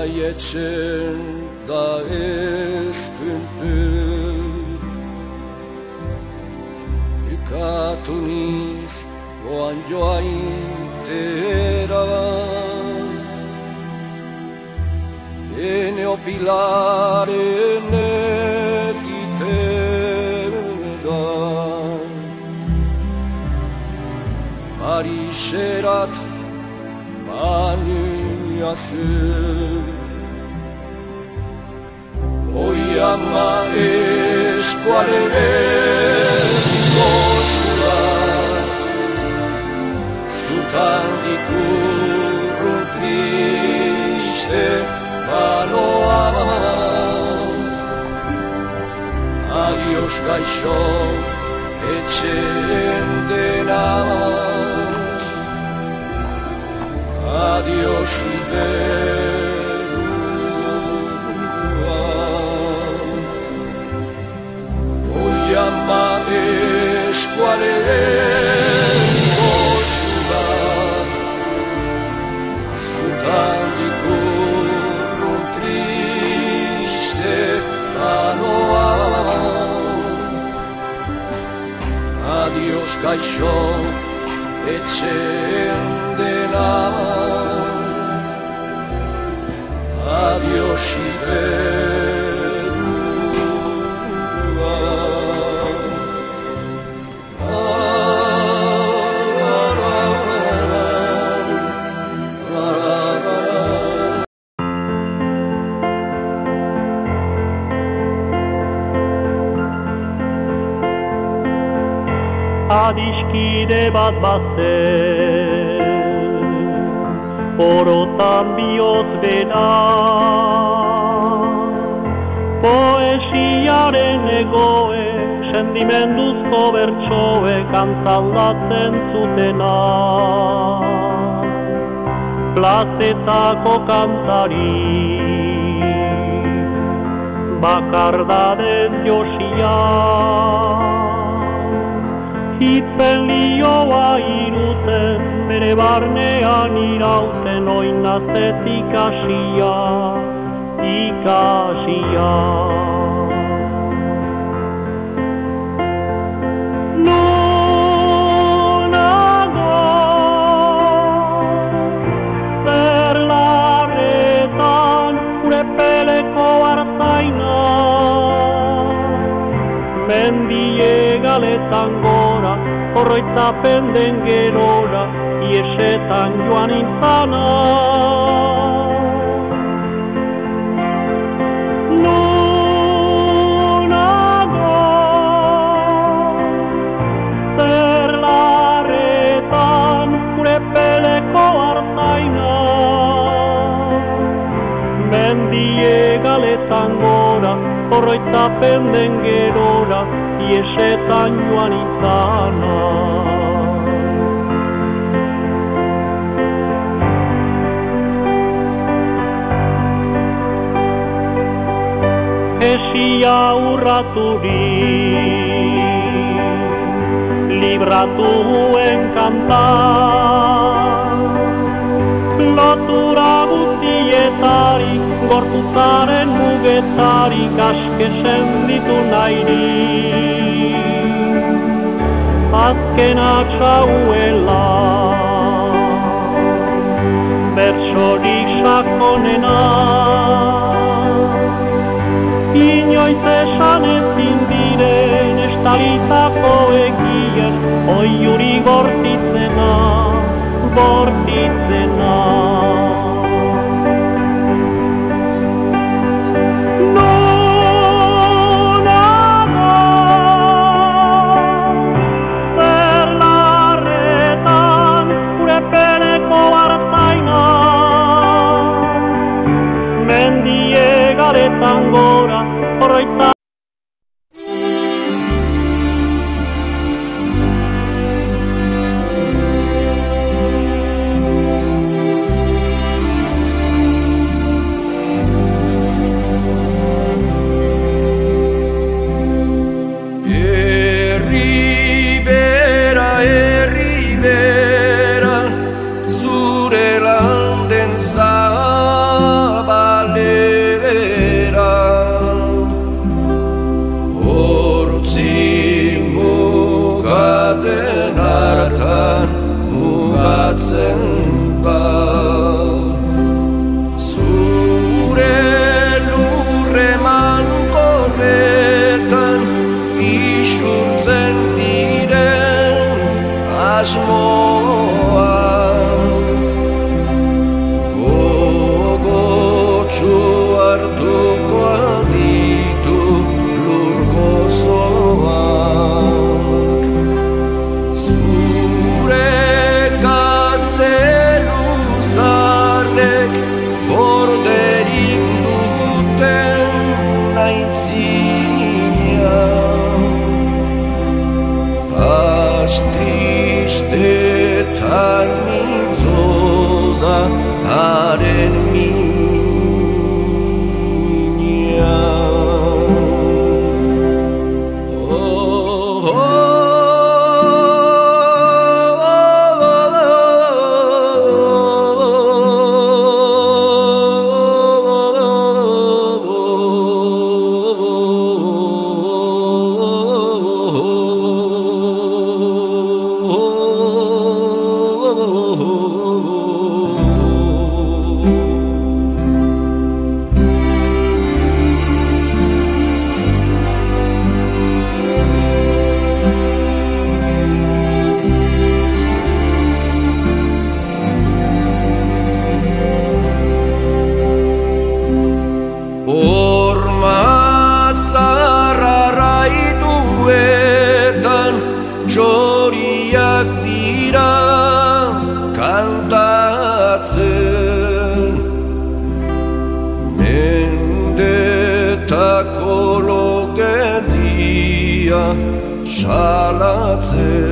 Jaietzen da ez puntu Ukatu niz goan joaitera Ene opilaren egitera Pariserat baniazu Oi ama eskuaren gozula Zutan dikurrun triste baloa Adios gaixo etxen dena Adios iberua Oi ama eskuaren gozula Zutan dikurrun triste banoa Adios gaixo etxen dena Adios iberua Adiskide bat bazen, orotan bihotz bera, poesiaren egoe, sentimenduzko bertsoe kantzaldatzen zutena. Plazetako kantari, bakardadez josia, Hitzen lioa iruten, bere barnean irauten oinazet ikasia, ikasia. Nonago, zer larretan, gure peleko arzaina, mendie galetan gora, horroitzapen den gerora, iesetan joan intzana. Nonago, zer larretan, gure peleko arzaina, mendie galetan gora, horroitzapen den gerora, iesetan joan izana. Esia urraturik, libratuen kantar, lotura guztietarik, gorputzaren mugetarik askesen ditu nahirik. Azkenak sauela, bertsorik sakonena, inoiz esan ezin diren estalitako egiez, oiuri bortitzena, bortitzena. Gora, horroita Zure landen zabalak kantatzen mendetako logedia salatzen